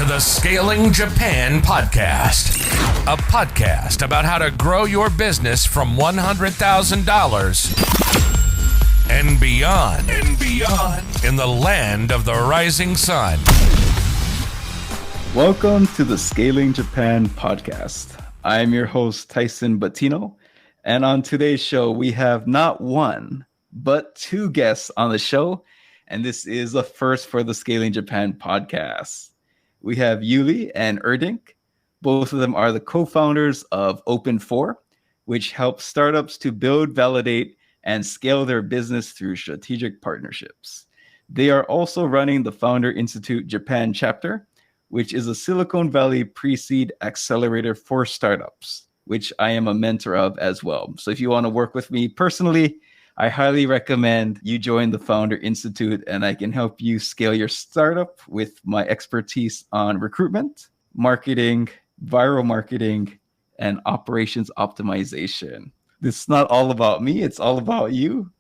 to the Scaling Japan podcast, a podcast about how to grow your business from $100,000 and beyond in the land of the rising sun. Welcome to the Scaling Japan podcast. I'm your host, Tyson Batino, and on today's show, we have not one, but two guests on the show, and this is a first for the Scaling Japan podcast. We have Yu Li and Erdinç. Both of them are the co-founders of Open4, which helps startups to build, validate, and scale their business through strategic partnerships. They are also running the Founder Institute Japan chapter, which is a Silicon Valley pre-seed accelerator for startups, which I am a mentor of as well. So if you want to work with me personally, I highly recommend you join the Founder Institute, and I can help you scale your startup with my expertise on recruitment, marketing, viral marketing, and operations optimization. This is not all about me, it's all about you.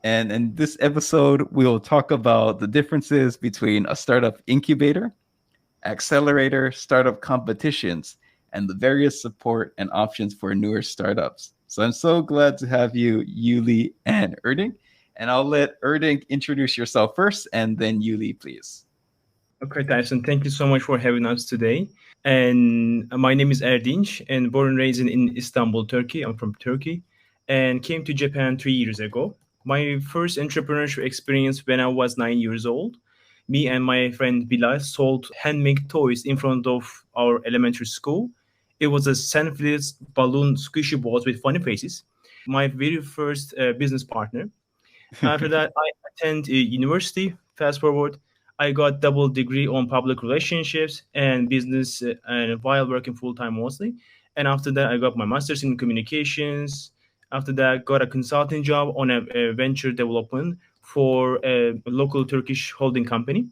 And in this episode, we'll talk about the differences between a startup incubator, accelerator, startup competitions, and the various support and options for newer startups. So I'm so glad to have you, Yu Li and Erdinç. And I'll let Erdinç introduce yourself first, and then Yu Li, please. Okay, Tyson, thank you so much for having us today. And my name is Erdinç, and born and raised in Istanbul, Turkey. I'm from Turkey, and came to Japan 3 years ago. My first entrepreneurship experience when I was 9 years old. Me and my friend Bilal sold handmade toys in front of our elementary school. It was a sandwich balloon squishy balls with funny faces. My very first business partner. After that, I attended university. Fast forward, I got double degree on public relationships and business and while working full-time mostly. And after that, I got my master's in communications. After that, got a consulting job on a venture development for a local Turkish holding company.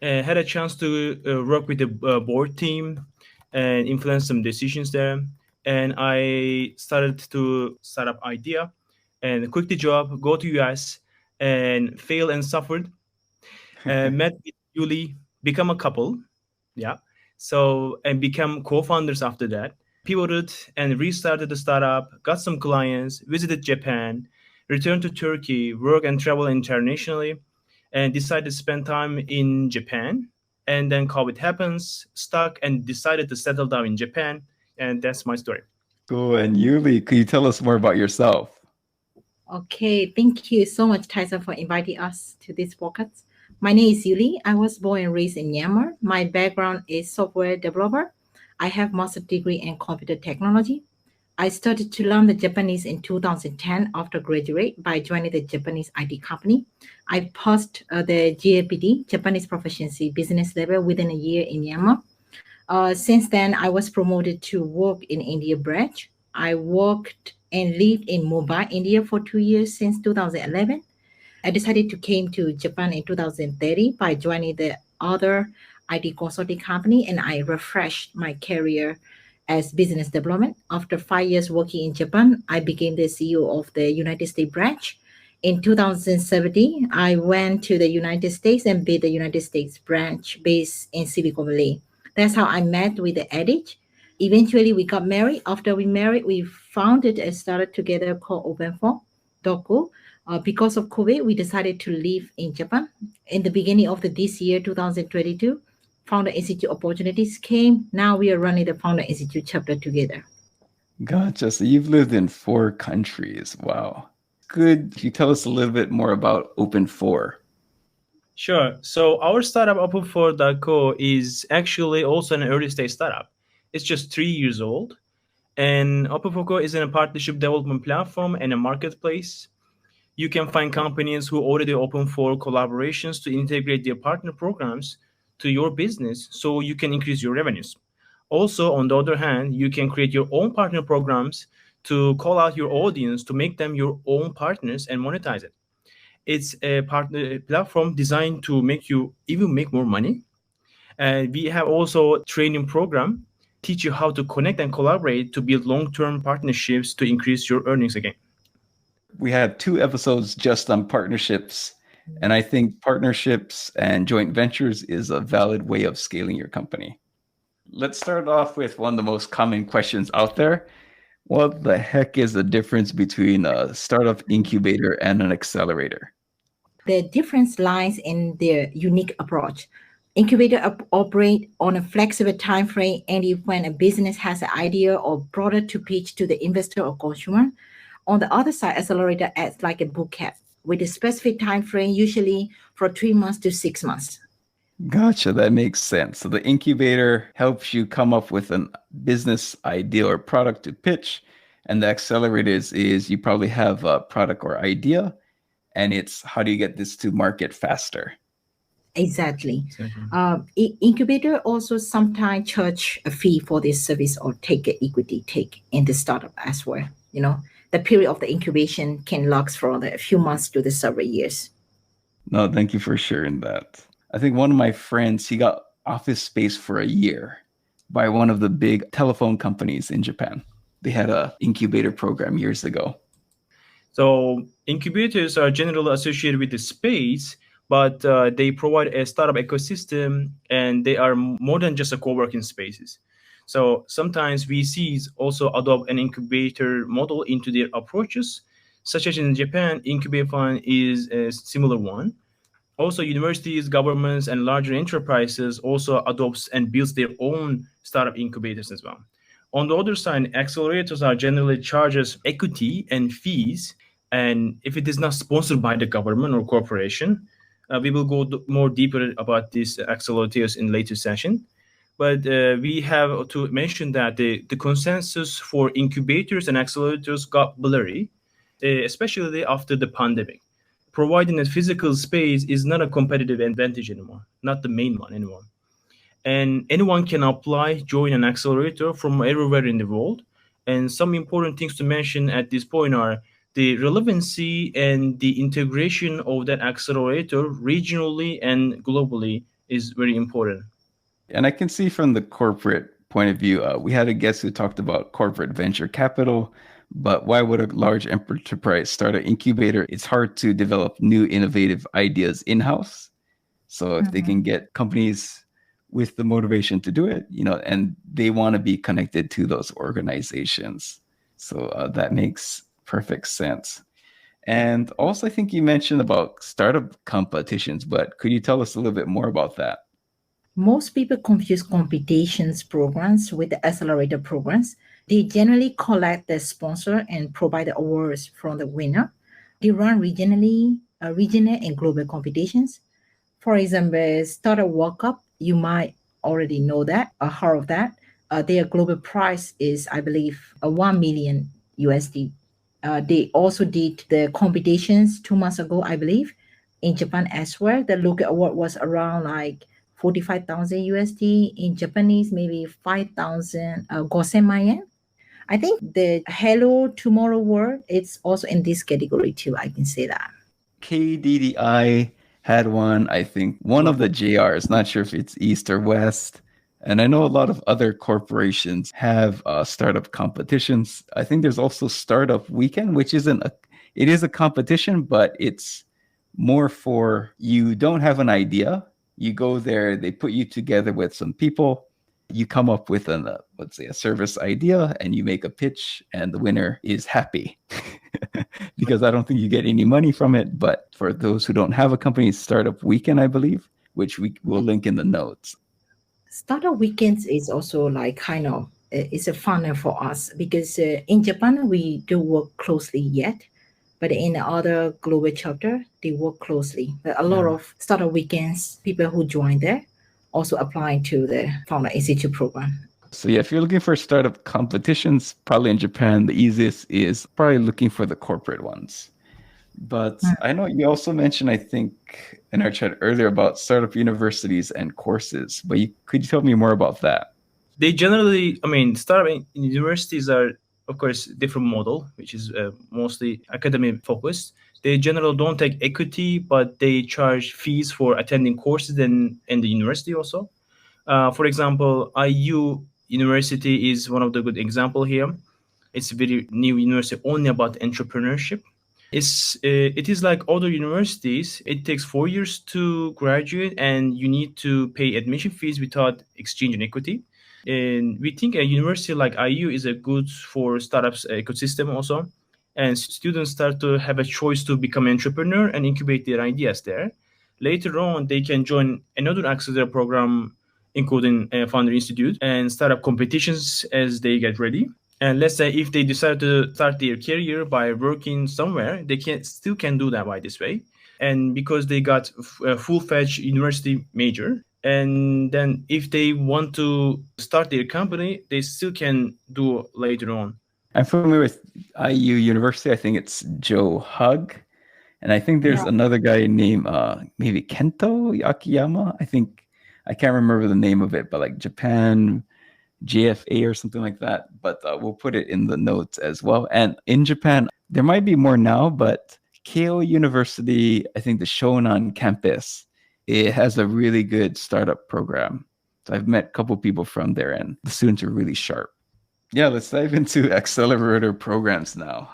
Had a chance to work with the board team and influence some decisions there. And I started to start up idea and quit the job, go to US and fail and suffered. Met with Yu Li, become a couple. Yeah. So, and become co-founders after that. Pivoted and restarted the startup, got some clients, visited Japan, returned to Turkey, work and travel internationally, and decided to spend time in Japan. And then COVID happens, stuck, and decided to settle down in Japan. And that's my story. Cool. And Yu Li, can you tell us more about yourself? Okay, thank you so much, Tyson, for inviting us to this podcast. My name is Yu Li. I was born and raised in Myanmar. My background is software developer. I have master's degree in computer technology. I started to learn the Japanese in 2010 after graduate by joining the Japanese IT company. I passed the GAPD, Japanese Proficiency Business Level, within a year in Myanmar. Since then, I was promoted to work in India branch. I worked and lived in Mumbai, India for 2 years since 2011. I decided to came to Japan in 2030 by joining the other IT consulting company, and I refreshed my career as business development. After 5 years working in Japan, I became the CEO of the United States branch. In 2017, I went to the United States and built the United States branch based in Silicon Valley. That's how I met with the Erdinç. Eventually, we got married. After we married, we founded and started together called Open4. Because of COVID, we decided to live in Japan. In the beginning of this year, 2022, Founder Institute opportunities came. Now we are running the Founder Institute chapter together. Gotcha. So you've lived in 4 countries. Wow. Could you tell us a little bit more about Open4? Sure. So our startup Open4.co is actually also an early stage startup. It's just 3 years old. And Open4.co is a partnership development platform and a marketplace. You can find companies who already open for collaborations to integrate their partner programs to your business so you can increase your revenues. Also, on the other hand, you can create your own partner programs to call out your audience to make them your own partners and monetize it. It's a partner platform designed to make you even make more money. And we have also a training program, teach you how to connect and collaborate to build long-term partnerships to increase your earnings again. We had 2 episodes just on partnerships, And I think partnerships and joint ventures is a valid way of scaling your company. Let's start off with one of the most common questions out there. What the heck is the difference between a startup incubator and an accelerator? The difference lies in their unique approach. Incubator operate on a flexible time frame, and if when a business has an idea or product to pitch to the investor or consumer, on the other side, accelerator acts like a boot camp with a specific time frame, usually for 3 months to 6 months. Gotcha, that makes sense. So the incubator helps you come up with a business idea or product to pitch, and the accelerator is you probably have a product or idea, and it's how do you get this to market faster? Exactly. Exactly. Incubator also sometimes charge a fee for this service or take an equity take in the startup as well. The period of the incubation can last from a few months to the several years. No, thank you for sharing that. I think one of my friends, he got office space for a year by one of the big telephone companies in Japan. They had a incubator program years ago. So incubators are generally associated with the space, but they provide a startup ecosystem, and they are more than just a co-working spaces. So sometimes VCs also adopt an incubator model into their approaches, such as in Japan, Incubate Fund is a similar one. Also, universities, governments, and larger enterprises also adopts and builds their own startup incubators as well. On the other side, accelerators are generally charges equity and fees, and if it is not sponsored by the government or corporation, we will go more deeper about these accelerators in later session. But we have to mention that the consensus for incubators and accelerators got blurry, especially after the pandemic. Providing a physical space is not a competitive advantage anymore, not the main one anymore. And anyone can apply, join an accelerator from everywhere in the world. And some important things to mention at this point are the relevancy and the integration of that accelerator regionally and globally is very important. And I can see from the corporate point of view, we had a guest who talked about corporate venture capital, but why would a large enterprise start an incubator? It's hard to develop new innovative ideas in-house. So if they can get companies with the motivation to do it, and they want to be connected to those organizations. So that makes perfect sense. And also, I think you mentioned about startup competitions, but could you tell us a little bit more about that? Most people confuse competitions programs with the accelerator programs. They generally collect the sponsor and provide the awards from the winner. They run regional and global competitions. For example, Startup World Cup, you might already know that or heard of that. Their global prize is, I believe, 1 million USD. They also did the competitions 2 months ago, I believe, in Japan as well. The local award was around like 45,000 USD. In Japanese, maybe 5,000 gosen yen. I think the Hello Tomorrow World, it's also in this category too. I can say that. KDDI had one, I think one of the JRs, not sure if it's East or West. And I know a lot of other corporations have startup competitions. I think there's also Startup Weekend, which it is a competition, but it's more for you don't have an idea. You go there, they put you together with some people. You come up with let's say a service idea, and you make a pitch, and the winner is happy. Because I don't think you get any money from it. But for those who don't have a company, Startup Weekend, I believe, which we will link in the notes. Startup Weekends is also like kind of it's a funnel for us because in Japan we don't work closely yet, but in other global chapter they work closely. But a lot of Startup Weekends people who join there also applying to the Founder Institute program. So yeah, if you're looking for startup competitions, probably in Japan, the easiest is probably looking for the corporate ones. But I know you also mentioned, I think, in our chat earlier about startup universities and courses. But could you tell me more about that? They generally, startup universities are, of course, different model, which is mostly academic focused. They generally don't take equity, but they charge fees for attending courses in the university also. For example, IU University is one of the good example here. It's a very new university only about entrepreneurship. It is like other universities. It takes 4 years to graduate, and you need to pay admission fees without exchange and equity. And we think a university like IU is a good for startups ecosystem also. And students start to have a choice to become entrepreneur and incubate their ideas there. Later on, they can join another accelerator program, including Founder Institute and startup competitions as they get ready. And let's say if they decide to start their career by working somewhere, they can do that by this way. And because they got a full-fledged university major, and then if they want to start their company, they still can do later on. I'm familiar with IU University. I think it's Joe Hug. And I think there's another guy named maybe Kento Akiyama. I can't remember the name of it, but like Japan JFA or something like that. But we'll put it in the notes as well. And in Japan, there might be more now, but Keio University, I think the Shonan campus, it has a really good startup program. So I've met a couple people from there, and the students are really sharp. Yeah, let's dive into accelerator programs now.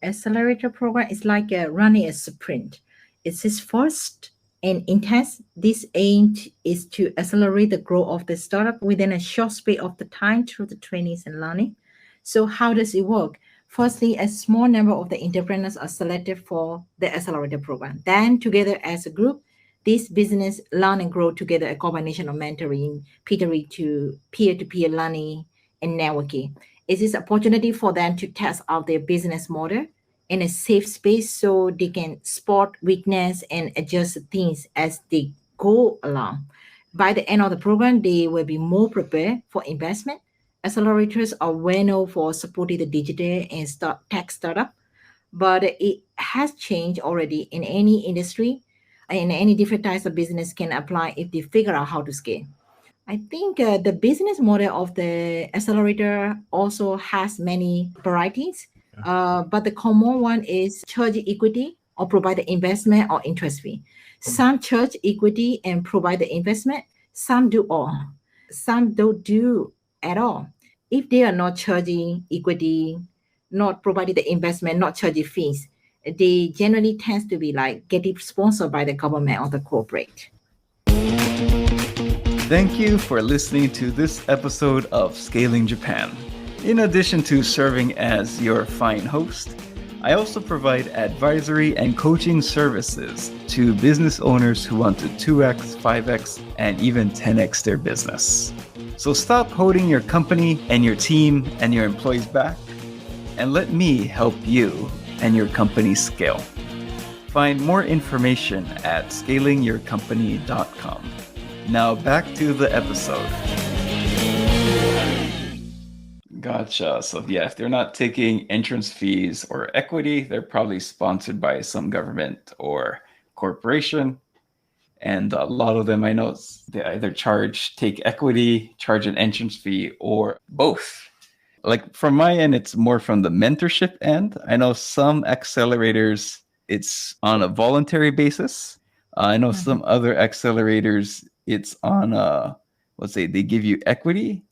Accelerator program is like running a sprint. It's his first and intense. This aim is to accelerate the growth of the startup within a short space of the time through the trainings and learning. So how does it work? Firstly, a small number of the entrepreneurs are selected for the accelerator program. Then together as a group, this business learn and grow together, a combination of mentoring, peer-to-peer learning, and networking. It is an opportunity for them to test out their business model in a safe space so they can spot weakness and adjust things as they go along. By the end of the program, they will be more prepared for investment. Accelerators are well known for supporting the digital and tech startup, but it has changed already in any industry, and any different types of business can apply if they figure out how to scale. I think the business model of the accelerator also has many varieties, but the common one is charge equity or provide the investment or interest fee. Some charge equity and provide the investment. Some do all. Some don't do at all. If they are not charging equity, not providing the investment, not charging fees, they generally tends to be like getting sponsored by the government or the corporate. Thank you for listening to this episode of Scaling Japan. In addition to serving as your fine host, I also provide advisory and coaching services to business owners who want to 2x, 5x, and even 10x their business. So stop holding your company and your team and your employees back, and let me help you and your company scale. Find more information at scalingyourcompany.com. Now back to the episode. Gotcha. So yeah, if they're not taking entrance fees or equity, they're probably sponsored by some government or corporation. And a lot of them I know they either take equity, charge an entrance fee, or both. Like from my end, it's more from the mentorship end. I know some accelerators, it's on a voluntary basis. I know some other accelerators, it's on let's say they give you equity.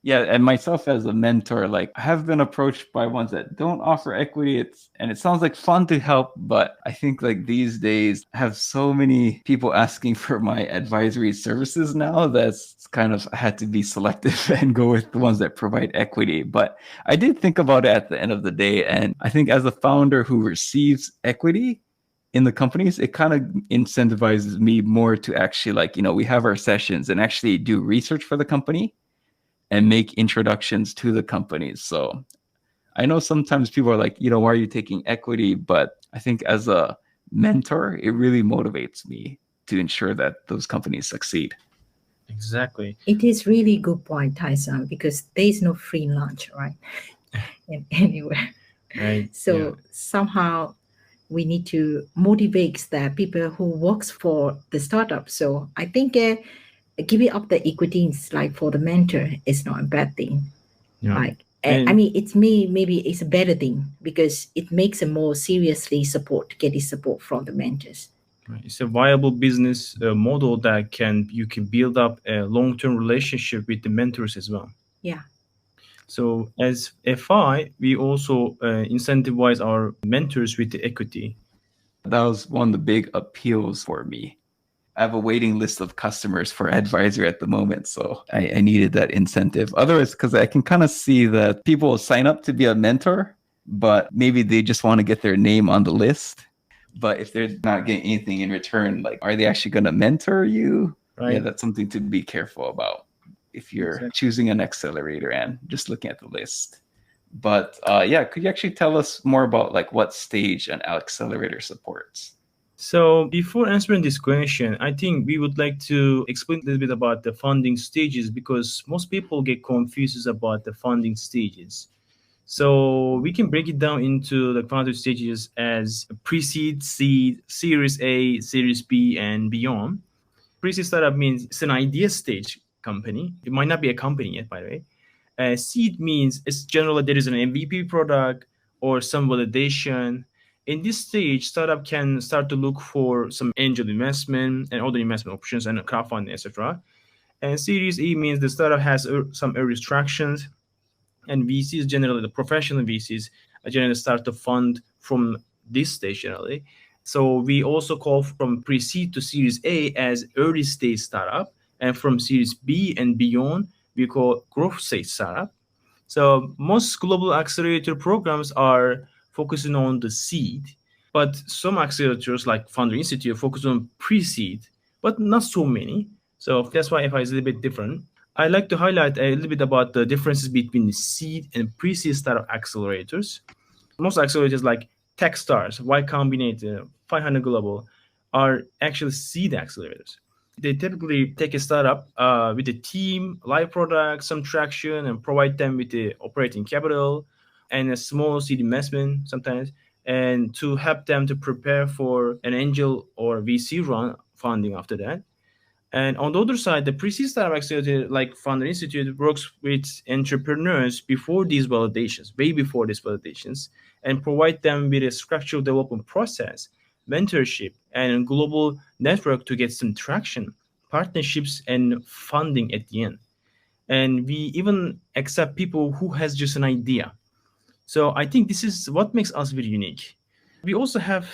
Yeah, and myself as a mentor, like I have been approached by ones that don't offer equity. It sounds like fun to help, but I think like these days I have so many people asking for my advisory services now that's kind of I had to be selective and go with the ones that provide equity. But I did think about it at the end of the day, and I think as a founder who receives equity in the companies, it kind of incentivizes me more to actually we have our sessions and actually do research for the company and make introductions to the companies. So I know sometimes people are like, why are you taking equity? But I think as a mentor, it really motivates me to ensure that those companies succeed. Exactly. It is really good point, Tyson, because there is no free lunch, right? Anywhere. Right. So somehow we need to motivate the people who works for the startup. So I think giving up the equities like for the mentor is not a bad thing. Like I mean, maybe it's a better thing because it makes a more seriously getting support from the mentors. Right. It's a viable business model that you can build up a long-term relationship with the mentors as well. Yeah. So as FI, we also incentivize our mentors with the equity. That was one of the big appeals for me. I have a waiting list of customers for advisor at the moment, so I needed that incentive. Otherwise, because I can kind of see that people sign up to be a mentor, but maybe they just want to get their name on the list. But if they're not getting anything in return, like, are they actually going to mentor you? Right. Yeah, that's something to be careful about if you're Exactly. choosing an accelerator and just looking at the list. But yeah, could you actually tell us more about like what stage an accelerator supports? So before answering this question, I think we would like to explain a little bit about the funding stages, because most people get confused about the funding stages. So we can break it down into the funding stages as pre-seed, seed, Series A, Series B, and beyond. Pre-seed startup means it's an idea stage company. It might not be a company yet, by the way. Seed means it's generally there is an MVP product or some validation. In this stage, startup can start to look for some angel investment and other investment options and crowdfunding, etc. And Series E means the startup has some early tractions, and VCs, generally the professional VCs, generally start to fund from this stage generally. So we also call from pre-seed to Series A as early stage startup, and from Series B and beyond we call growth stage startup. So most global accelerator programs are focusing on the seed, but some accelerators like Founder Institute focus on pre-seed, but not so many. So that's why FI is a little bit different. I like to highlight a little bit about the differences between the seed and pre-seed startup accelerators. Most accelerators like Techstars, Y Combinator, 500 Global are actually seed accelerators. They typically take a startup with a team, live product, some traction, and provide them with the operating capital and a small seed investment sometimes, and to help them to prepare for an angel or VC run funding after that. And on the other side, the pre-seed startup accelerator, like Founder Institute, works with entrepreneurs before these validations, way before these validations, and provide them with a structural development process, mentorship, and global network to get some traction, partnerships, and funding at the end. And we even accept people who has just an idea. So I think this is what makes us very unique. We also have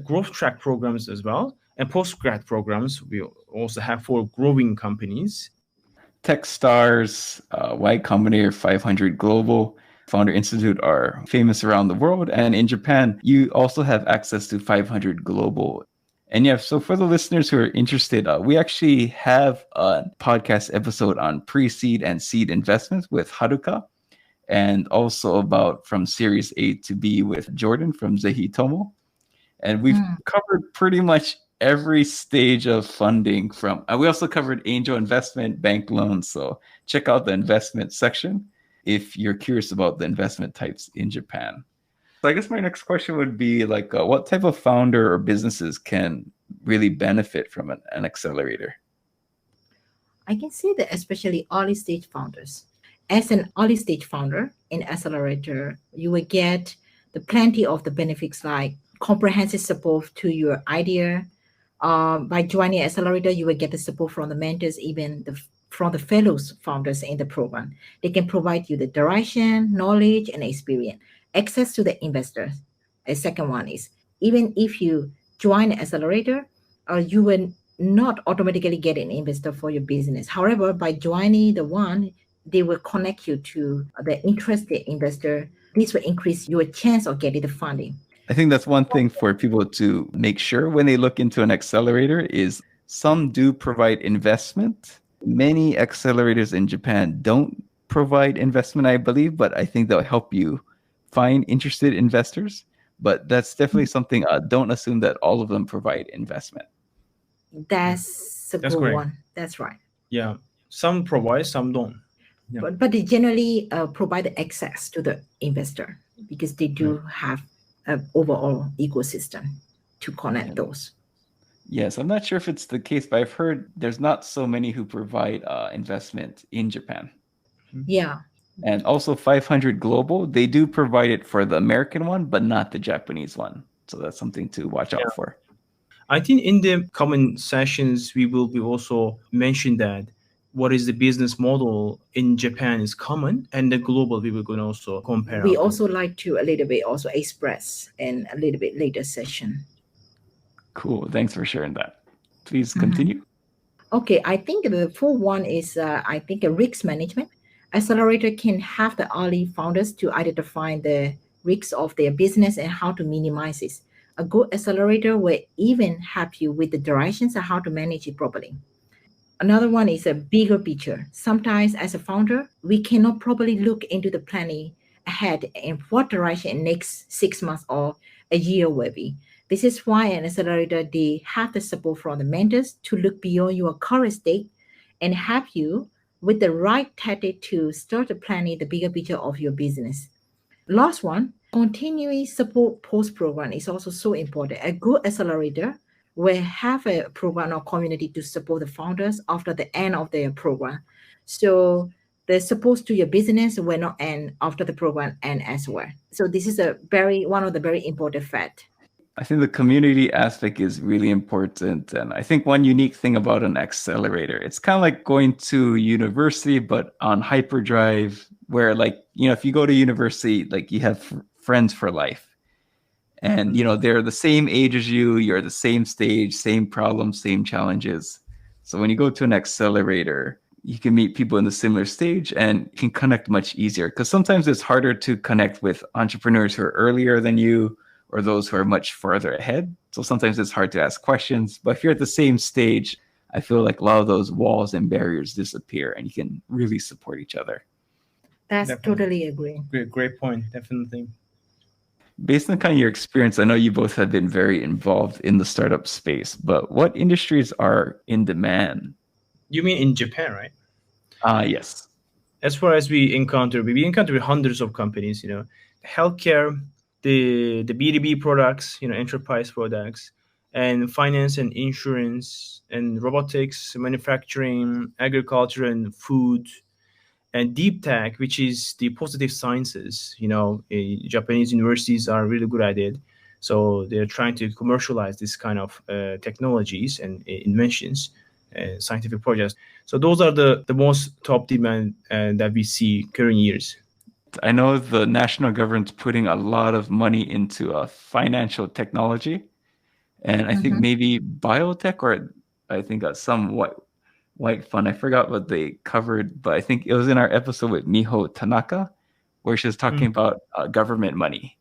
growth track programs as well, and post-grad programs we also have for growing companies. Techstars, Y Combinator, 500 Global, Founder Institute are famous around the world. And in Japan, you also have access to 500 Global. And yeah, so for the listeners who are interested, we actually have a podcast episode on pre-seed and seed investments with Haruka, and also about from Series A to B with Jordan from Zehi Tomo. And we've covered pretty much every stage of funding from, we also covered angel investment, bank loans. So check out the investment section if you're curious about the investment types in Japan. So I guess my next question would be like, what type of founder or businesses can really benefit from an accelerator? I can say that especially early stage founders. As an early stage founder in Accelerator, you will get the plenty of the benefits like comprehensive support to your idea. By joining Accelerator, you will get the support from the mentors, even from the fellows founders in the program. They can provide you the direction, knowledge, and experience, access to the investors. A second one is, even if you join Accelerator, you will not automatically get an investor for your business. However, by joining the one, they will connect you to the interested investor. This will increase your chance of getting the funding. I think that's one thing for people to make sure when they look into an accelerator is some do provide investment. Many accelerators in Japan don't provide investment, I believe, but I think they'll help you find interested investors. But that's definitely something, don't assume that all of them provide investment. That's a That's good correct. one. That's right. Yeah, some provide, some don't. Yeah. But they generally provide access to the investor because they do have an overall ecosystem to connect those. Yes, I'm not sure if it's the case, but I've heard there's not so many who provide investment in Japan. Yeah. And also 500 Global, they do provide it for the American one, but not the Japanese one. So that's something to watch out for. I think in the common sessions we will be also mention that what is the business model in Japan is common, and the global we will going to also compare. We also like to a little bit also express in a little bit later session. Cool. Thanks for sharing that. Please continue. Okay, I think the full one is I think a risk management. Accelerator can have the early founders to identify the risks of their business and how to minimize it. A good accelerator will even help you with the directions and how to manage it properly. Another one is a bigger picture. Sometimes, as a founder, we cannot properly look into the planning ahead and what direction next 6 months or a year will be. This is why an accelerator they have the support from the mentors to look beyond your current state and help you with the right tactic to start planning the bigger picture of your business. Last one, continuing support post program is also so important. A good accelerator will have a program or community to support the founders after the end of their program. So the support to your business will not end after the program end as well. So this is one of the very important fact. I think the community aspect is really important. And I think one unique thing about an accelerator, it's kind of like going to university, but on hyperdrive, where if you go to university, you have friends for life. And, they're the same age as you, you're the same stage, same problems, same challenges. So when you go to an accelerator, you can meet people in the similar stage and can connect much easier. Because sometimes it's harder to connect with entrepreneurs who are earlier than you, or those who are much further ahead. So sometimes it's hard to ask questions. But if you're at the same stage, I feel like a lot of those walls and barriers disappear and you can really support each other. That's Definitely. totally agree. Great point. Definitely. Based on kind of your experience, I know you both have been very involved in the startup space, but what industries are in demand? You mean in Japan, right? Yes. As far as we encounter hundreds of companies, healthcare, the B2B products, enterprise products, and finance and insurance, and robotics, manufacturing, agriculture, and food, and deep tech, which is the positive sciences. Japanese universities are really good at it, so they're trying to commercialize this kind of technologies and inventions, scientific projects. So those are the most top demand that we see current years. I know the national government's putting a lot of money into financial technology, and I think maybe biotech, or I think some white fund. I forgot what they covered, but I think it was in our episode with Miho Tanaka, where she was talking about government money.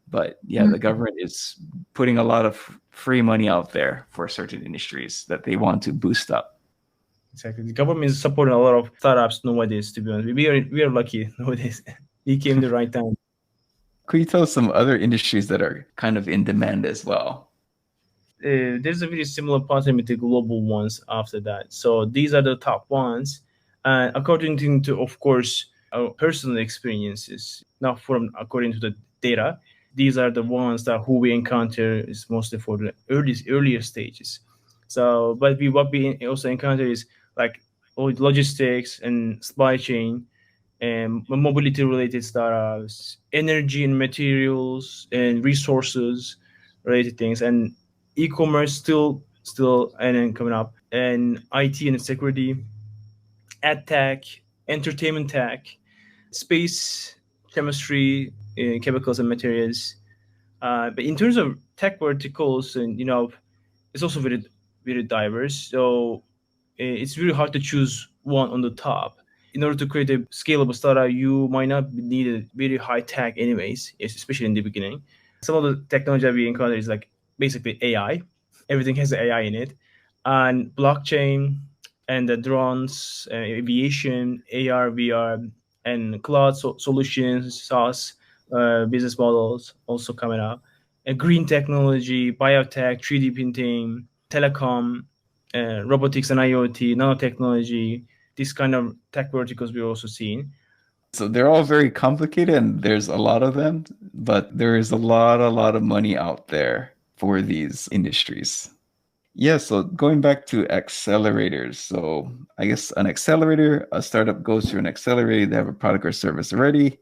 But yeah, the government is putting a lot of free money out there for certain industries that they want to boost up. Exactly. The government is supporting a lot of startups nowadays, to be honest. We are lucky nowadays. We came the right time. Could you tell us some other industries that are kind of in demand as well? There's a very similar pattern with the global ones after that. So these are the top ones. According to, of course, our personal experiences, not according to the data, these are the ones that who we encounter is mostly for the earlier stages. So, but what we also encounter is like logistics and supply chain, and mobility related startups, energy and materials and resources related things, and e-commerce still and then coming up, and IT and security, ad tech, entertainment tech, space, chemistry, chemicals and materials. But in terms of tech verticals, and it's also very very diverse. So it's really hard to choose one on the top. In order to create a scalable startup, you might not need a very high tech anyways, especially in the beginning. Some of the technology that we encounter is like basically AI. Everything has AI in it, and blockchain, and the drones, aviation, AR, VR, and cloud solutions, SaaS business models also coming up. Green technology, biotech, 3D printing, telecom, robotics and IoT, nanotechnology, this kind of tech verticals we're also seeing. So they're all very complicated and there's a lot of them, but there is a lot of money out there for these industries. Yeah, so going back to accelerators. So I guess an accelerator, a startup goes through an accelerator, they have a product or service already.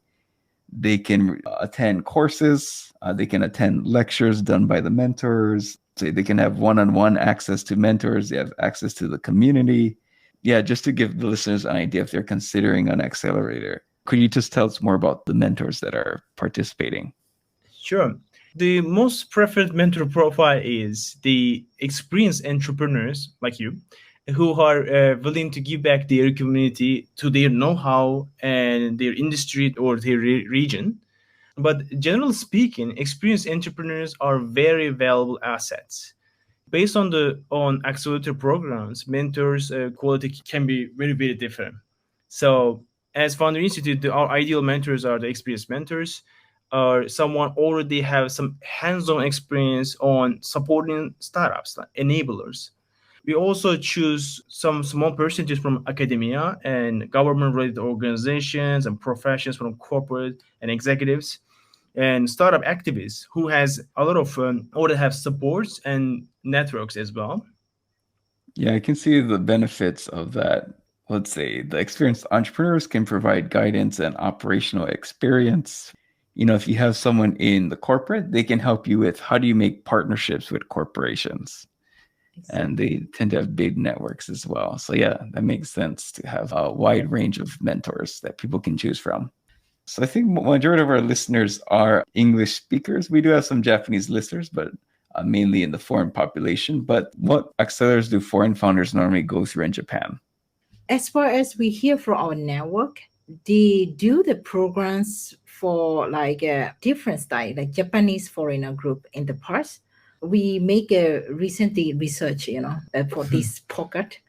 They can attend courses, they can attend lectures done by the mentors. So they can have one-on-one access to mentors, they have access to the community. Yeah, just to give the listeners an idea if they're considering an accelerator, could you just tell us more about the mentors that are participating? Sure. The most preferred mentor profile is the experienced entrepreneurs like you who are willing to give back their community to their know-how and their industry or their region. But generally speaking, experienced entrepreneurs are very valuable assets. Based on the on accelerator programs, mentors quality can be very different. So as Founder Institute, our ideal mentors are the experienced mentors, or someone already have some hands-on experience on supporting startups, like enablers. We also choose some small percentage from academia and government-related organizations and professions from corporate and executives and startup activists who has a lot of already have supports and networks as well. Yeah, I can see the benefits of that. Let's say the experienced entrepreneurs can provide guidance and operational experience. If you have someone in the corporate, they can help you with how do you make partnerships with corporations. And they tend to have big networks as well. So yeah, that makes sense to have a wide range of mentors that people can choose from. So I think majority of our listeners are English speakers. We do have some Japanese listeners, but mainly in the foreign population. But what accelerators do foreign founders normally go through in Japan? As far as we hear from our network, they do the programs for like a different style, like Japanese foreigner group in the past. We make a recently research, for this pocket.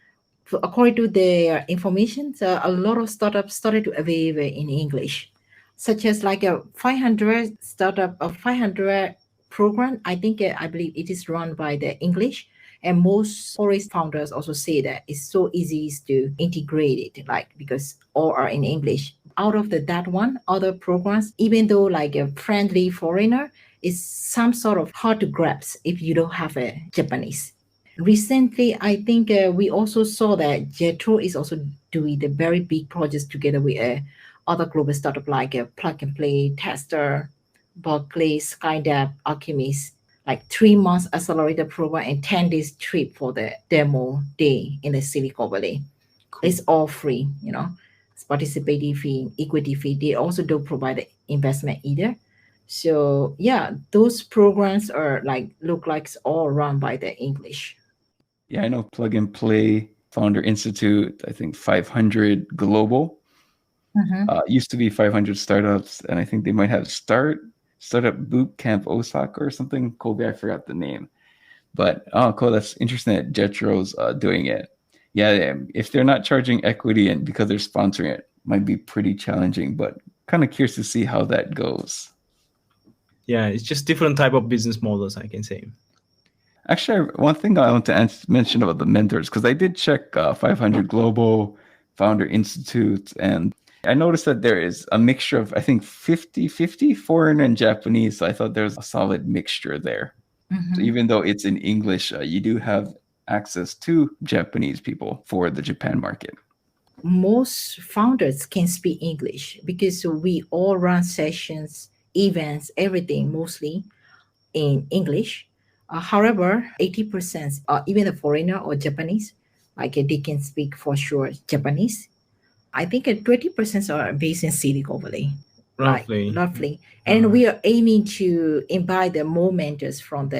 According to their information, a lot of startups started to avail in English, such as like a 500 startup, a 500 program. I believe it is run by the English. And most foreign founders also say that it's so easy to integrate it, like because all are in English. Out of that one, other programs, even though like a friendly foreigner, is some sort of hard to grasp if you don't have a Japanese. Recently, I think we also saw that Jetro is also doing the very big projects together with other global startup like Plug and Play, Tester, Berkeley, Skydab, Alchemist, like 3 months accelerator program and 10 days trip for the demo day in the Silicon Valley. Cool. It's all free, It's participating fee, equity fee. They also don't provide the investment either. So yeah, those programs are look like it's all run by the English. Yeah, I know Plug and Play, Founder Institute, I think 500 Global. Used to be 500 Startups, and I think they might have Startup Boot Camp Osaka or something. Kobe, I forgot the name. But cool, that's interesting that Jetro's doing it. Yeah, if they're not charging equity and because they're sponsoring it, might be pretty challenging, but kind of curious to see how that goes. Yeah, it's just different type of business models, I can say. Actually, one thing I want to mention about the mentors, because I did check 500 Global, Founder Institute, and I noticed that there is a mixture of, I think, 50-50 foreign and Japanese. So I thought there was a solid mixture there. So even though it's in English, you do have access to Japanese people for the Japan market. Most founders can speak English because we all run sessions, events, everything mostly in English. However, 80%, even a foreigner or Japanese, they can speak for sure Japanese. I think 20% are based in Silicon Valley. Roughly. Roughly. And we are aiming to invite the more mentors from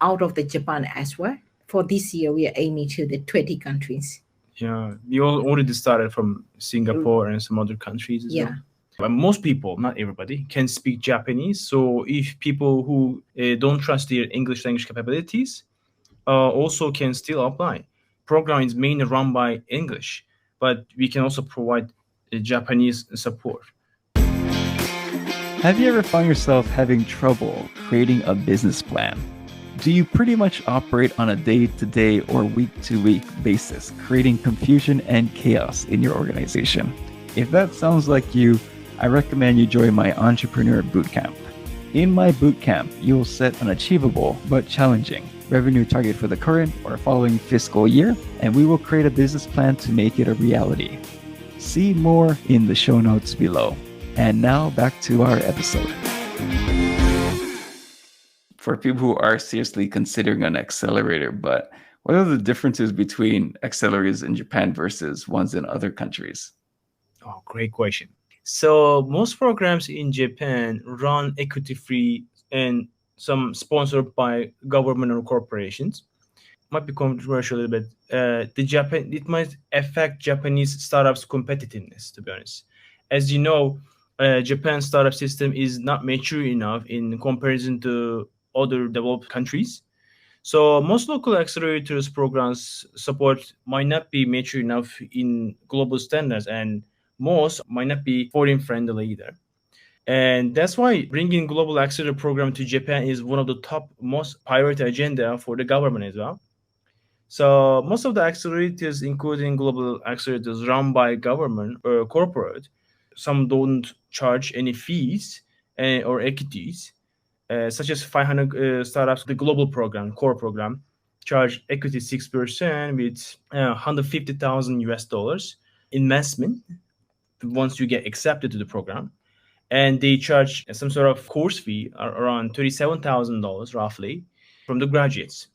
out of the Japan as well. For this year, we are aiming to the 20 countries. Yeah, we all already started from Singapore and some other countries as well. But most people, not everybody, can speak Japanese. So if people who don't trust their English language capabilities also can still apply. Program is mainly run by English, but we can also provide Japanese support. Have you ever found yourself having trouble creating a business plan? Do you pretty much operate on a day-to-day or week-to-week basis, creating confusion and chaos in your organization? If that sounds like you, I recommend you join my Entrepreneur Bootcamp. In my bootcamp, you'll set an achievable but challenging revenue target for the current or following fiscal year, and we will create a business plan to make it a reality. See more in the show notes below. And now back to our episode. For people who are seriously considering an accelerator, but What are the differences between accelerators in Japan versus ones in other countries? Oh, great question. So most programs in Japan run equity free and some sponsored by government or corporations. Might be controversial a little bit. It might affect Japanese startups' competitiveness. To be honest, as you know, Japan's startup system is not mature enough in comparison to other developed countries. So most local accelerators programs support might not be mature enough in global standards, and most might not be foreign friendly either. And that's why bringing global accelerator program to Japan is one of the top most priority agenda for the government as well. So most of the accelerators, including global accelerators run by government or corporate, some don't charge any fees or equities, such as 500 startups. The global program, core program, charge equity 6% with 150,000 US dollars investment once you get accepted to the program, and they charge some sort of course fee around $37,000 roughly from the graduates.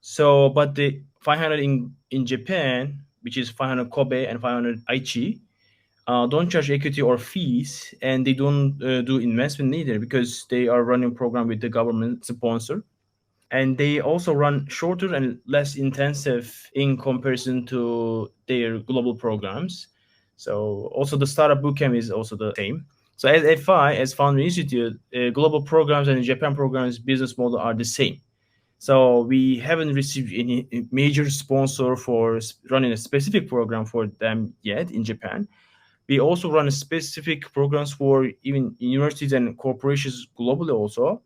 So, but the 500 in Japan, which is 500 Kobe and 500 Aichi, don't charge equity or fees, and they don't do investment either because they are running program with the government sponsor, and they also run shorter and less intensive in comparison to their global programs. So also the startup bootcamp is also the same. So as FI, as Founder Institute, global programs and Japan programs business model are the same. So we haven't received any major sponsor for running a specific program for them yet in Japan. We also run specific programs for even universities and corporations globally also.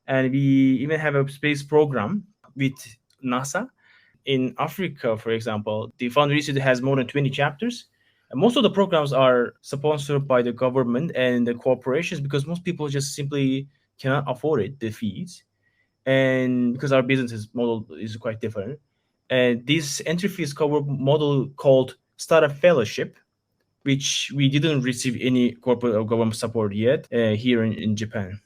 And we even have a space program with NASA. In Africa, for example, the Founder Institute has more than 20 chapters. And most of the programs are sponsored by the government and the corporations because most people just simply cannot afford it, the fees. And because our model is quite different. And this entry fees cover model called Startup Fellowship, which we didn't receive any corporate or government support yet here in Japan.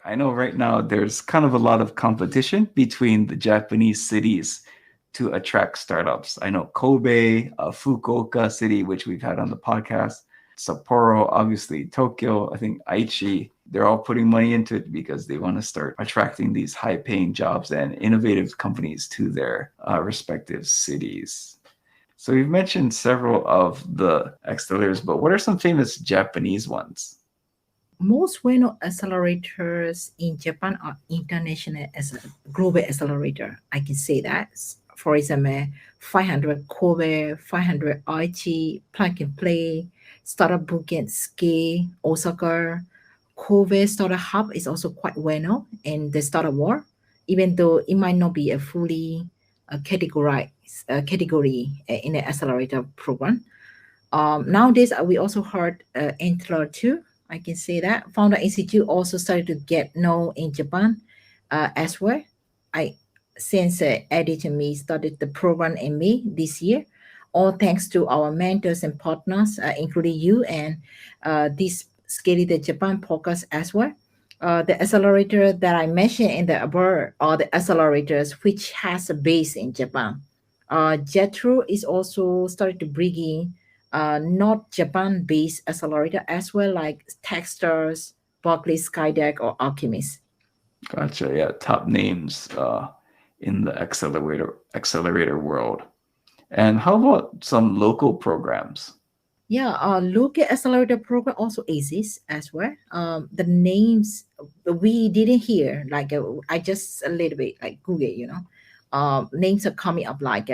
I know right now there's kind of a lot of competition between the Japanese cities to attract startups. I know Kobe, Fukuoka City, which we've had on the podcast, Sapporo, obviously Tokyo, I think Aichi, they're all putting money into it because they want to start attracting these high-paying jobs and innovative companies to their respective cities. So you've mentioned several of the accelerators, but what are some famous Japanese ones? Most well-known accelerators in Japan are international as a global accelerator. I can say that. For example, 500 Kobe, 500 Aichi, Plug and Play, Startup Bootcamp Ski, Osaka. Kobe Startup Hub is also quite well known in the startup world, even though it might not be a fully category in the accelerator program. Nowadays, we also heard Entler too. I can say that Founder Institute also started to get known in Japan as well. Since Erdinç and me started the program in May this year, all thanks to our mentors and partners, including you and this Scaling the Japan podcast as well. The accelerator that I mentioned in the above are the accelerators which has a base in Japan. Jetro is also started to bring in not Japan-based accelerator as well, like Techstars, Berkeley Skydeck, or Alchemist. Gotcha. Yeah, top names in the accelerator world. And how about some local programs? Yeah, local accelerator program also exists as well. The names we didn't hear, like I just a little bit like Google, names are coming up like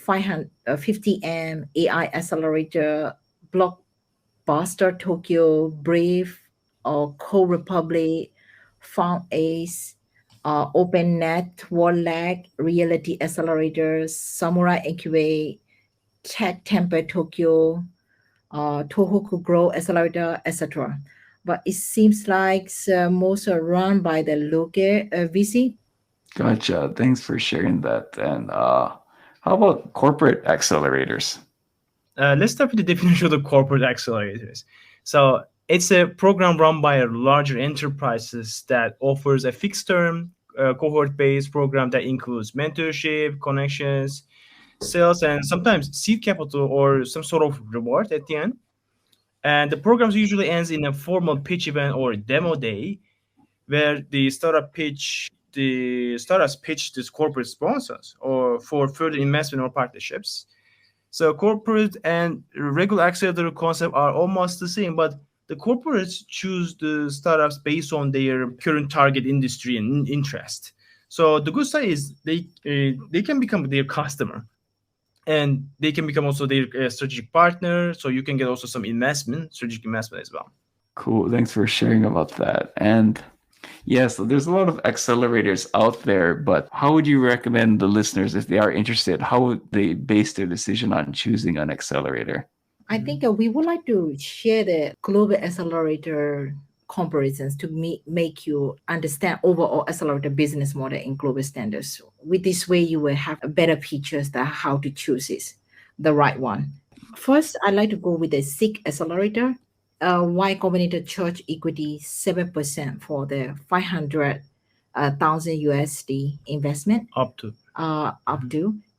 550M AI Accelerator, Blockbuster Tokyo, Brave, or Co Republic, Found Ace, OpenNet, WorldLag, Reality Accelerators, Samurai Incubate, Tech Temper Tokyo, Tohoku Grow Accelerator, etc. But it seems like most are run by the local VC. Gotcha. Thanks for sharing that. And how about corporate accelerators? Let's start with the definition of the corporate accelerators. So it's a program run by larger enterprises that offers a fixed term cohort-based program that includes mentorship, connections, sales, and sometimes seed capital or some sort of reward at the end. And the programs usually ends in a formal pitch event or demo day where the startups pitch these corporate sponsors or for further investment or partnerships. So corporate and regular accelerator concept are almost the same, but the corporates choose the startups based on their current target industry and interest. So the good side is they can become their customer, and they can become also their strategic partner. So you can get also some strategic investment as well. Cool. Thanks for sharing about that. And yeah, so there's a lot of accelerators out there, but how would you recommend the listeners, if they are interested, how would they base their decision on choosing an accelerator? I think we would like to share the global accelerator comparisons to make you understand overall accelerator business model in global standards. With this way, you will have a better pictures that how to choose the right one. First, I'd like to go with the SIG accelerator. Y Combinator charge equity 7% for the 500,000 USD investment Up to.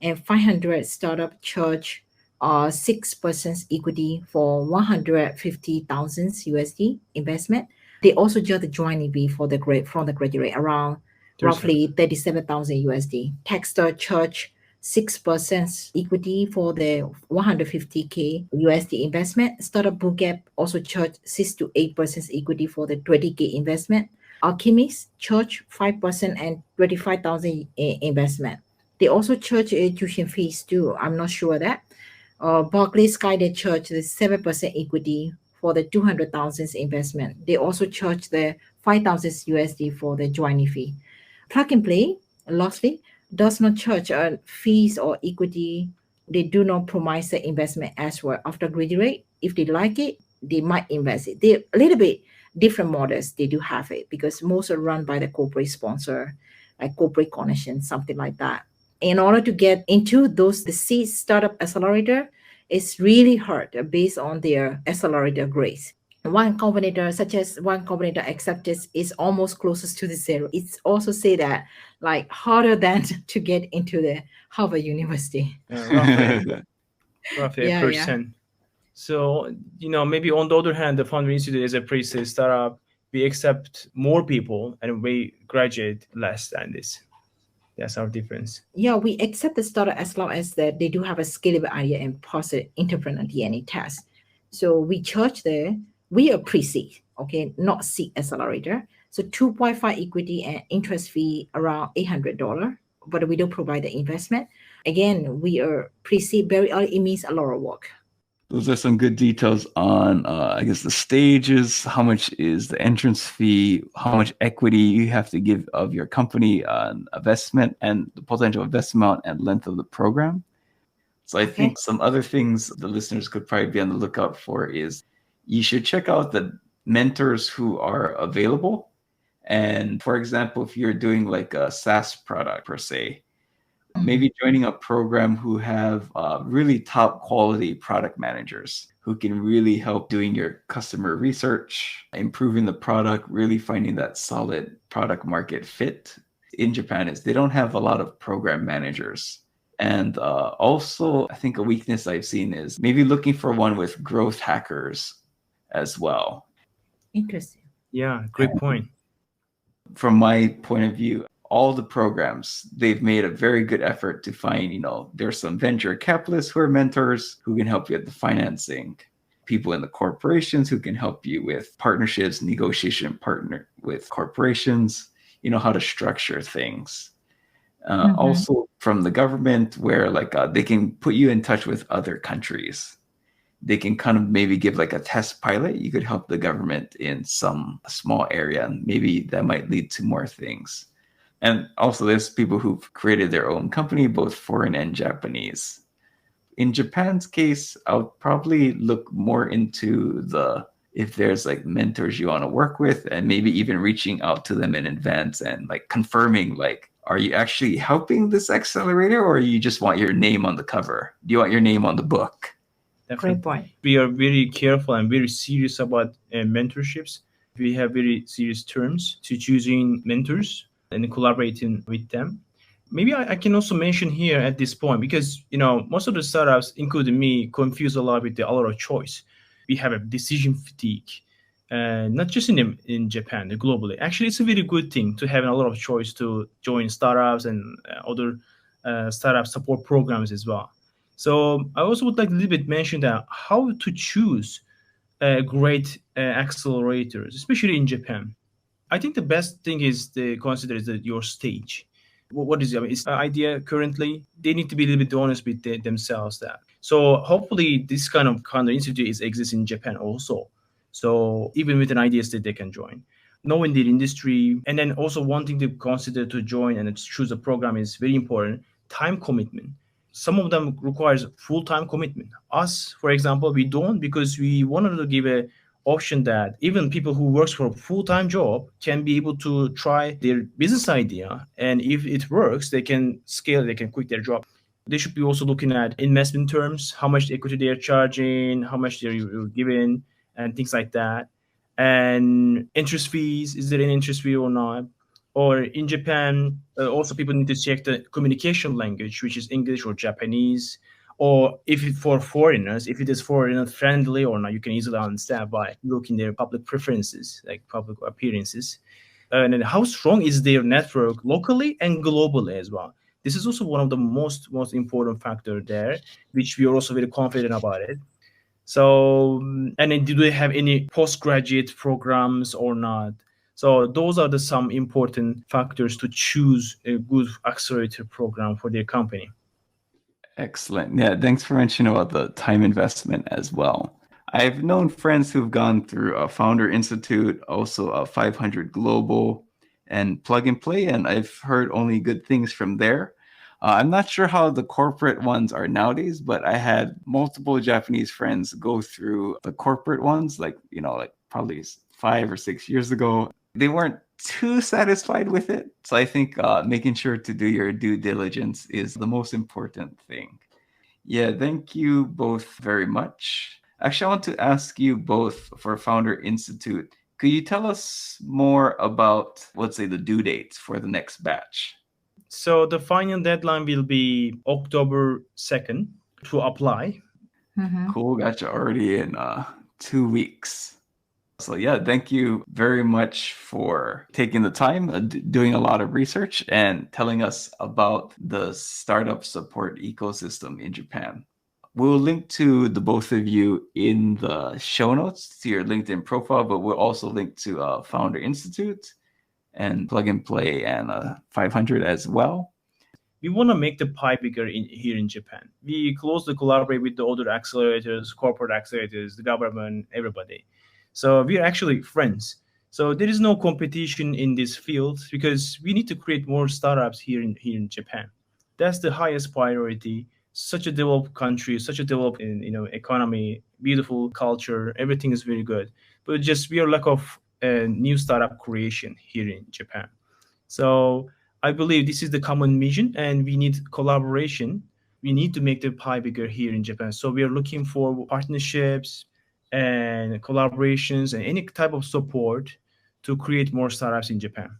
And 500 startup charge 6% equity for 150,000 USD investment. They also just the joint EV from the graduate around roughly 37,000 USD. Techstar charge 6% equity for the 150K USD investment. Startup Bootcamp also charge 6 to 8% equity for the 20K investment. Alchemist charge 5% and 25,000 investment. They also charge tuition fees too. I'm not sure that. Barclays Sky, they charge the 7% equity for the 200,000 investment. They also charge the 5,000 USD for the joining fee. Plug and Play, lastly, does not charge fees or equity. They do not promise the investment as well. After graduate, if they like it, they might invest it. They're a little bit different models. They do have it because most are run by the corporate sponsor, like corporate connection, something like that. In order to get into the seed startup accelerator, it's really hard based on their accelerator grades. One Combinator, such as One Combinator acceptance, is almost closest to the zero. It's also say that like harder than to get into the Harvard University. Roughly a percent. So, maybe on the other hand, the Founder Institute is a pre-seed startup. We accept more people and we graduate less than this. That's our difference. Yeah, we accept the startup as long as that they do have a scalable idea and positive entrepreneur DNA test. So we charge we are pre-seed, okay, not seed accelerator. So 2.5 equity and interest fee around $800, but we don't provide the investment. Again, we are pre-seed very early. It means a lot of work. Those are some good details on, I guess, the stages, how much is the entrance fee, how much equity you have to give of your company on investment and the potential investment amount and length of the program. So I think some other things the listeners could probably be on the lookout for is you should check out the mentors who are available. And for example, if you're doing like a SaaS product per se, maybe joining a program who have really top quality product managers who can really help doing your customer research, improving the product, really finding that solid product market fit. In Japan is they don't have a lot of program managers. And also, I think a weakness I've seen is maybe looking for one with growth hackers as well. Interesting. Yeah, great point. From my point of view, all the programs, they've made a very good effort to find, there's some venture capitalists who are mentors who can help you with the financing, people in the corporations who can help you with partnerships, negotiation partner with corporations, how to structure things. Also from the government where they can put you in touch with other countries. They can kind of maybe give like a test pilot. You could help the government in some small area, and maybe that might lead to more things. And also there's people who've created their own company, both foreign and Japanese. In Japan's case, I would probably look more into if there's like mentors you want to work with, and maybe even reaching out to them in advance and like confirming like, are you actually helping this accelerator or you just want your name on the cover? Do you want your name on the book? Definitely. Great point. We are very careful and very serious about mentorships. We have very serious terms to choosing mentors. and collaborating with them. Maybe I can also mention here at this point, because most of the startups, including me, confuse a lot with a lot of choice. We have a decision fatigue, not just in Japan, globally. Actually, it's a very good thing to have a lot of choice to join startups and other startup support programs as well. So I also would like a little bit mention that how to choose great accelerators, especially in Japan. I think the best thing is to consider is that your stage. What is is the idea currently? They need to be a little bit honest with themselves. That so hopefully this kind of institute is exists in Japan also. So even with an ideas that they can join, knowing the industry, and then also wanting to consider to join and choose a program is very important. Time commitment. Some of them requires full-time commitment. Us, for example, we don't, because we wanted to give a option that even people who works for a full-time job can be able to try their business idea, and if it works they can scale, they can quit their job. They should be also looking at investment terms, how much equity they are charging, how much they're giving, and things like that. And interest fees, is there an interest fee or not? Or in Japan, also people need to check the communication language, which is English or Japanese. Or if for foreigners, if it is foreigner friendly or not, you can easily understand by looking their public preferences, like public appearances. And then how strong is their network locally and globally as well. This is also one of the most important factor there, which we are also very confident about it. So, and then do they have any postgraduate programs or not? So those are the some important factors to choose a good accelerator program for their company. Excellent. Yeah, thanks for mentioning about the time investment as well. I've known friends who've gone through a Founder Institute, also a 500 Global, and Plug and Play, and I've heard only good things from there. I'm not sure how the corporate ones are nowadays, but I had multiple Japanese friends go through the corporate ones, like probably 5 or 6 years ago. They weren't too satisfied with it. So I think making sure to do your due diligence is the most important thing. Yeah, thank you both very much. Actually, I want to ask you both for Founder Institute. Could you tell us more about, let's say, the due dates for the next batch? So the final deadline will be October 2nd to apply. Cool, got you already in 2 weeks. So yeah, thank you very much for taking the time, doing a lot of research, and telling us about the startup support ecosystem in Japan. We'll link to the both of you in the show notes to your LinkedIn profile, but we'll also link to Founder Institute and Plug and Play and 500 as well. We want to make the pie bigger here in Japan. We closely collaborate with the other accelerators, corporate accelerators, the government, everybody. So we are actually friends. So there is no competition in this field because we need to create more startups here in Japan. That's the highest priority. Such a developed country, such a developed economy, beautiful culture, everything is very good. But just we are lack of new startup creation here in Japan. So I believe this is the common mission, and we need collaboration. We need to make the pie bigger here in Japan. So we are looking for partnerships and collaborations and any type of support to create more startups in Japan.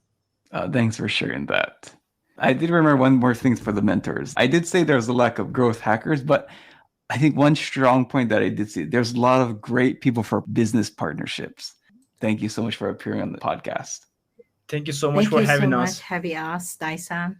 Thanks for sharing that. I did remember one more thing for the mentors. I did say there's a lack of growth hackers, but I think one strong point that I did see, there's a lot of great people for business partnerships. Thank you so much for appearing on the podcast. Thank you so much for having us. Thank you so much, having us, Tyson.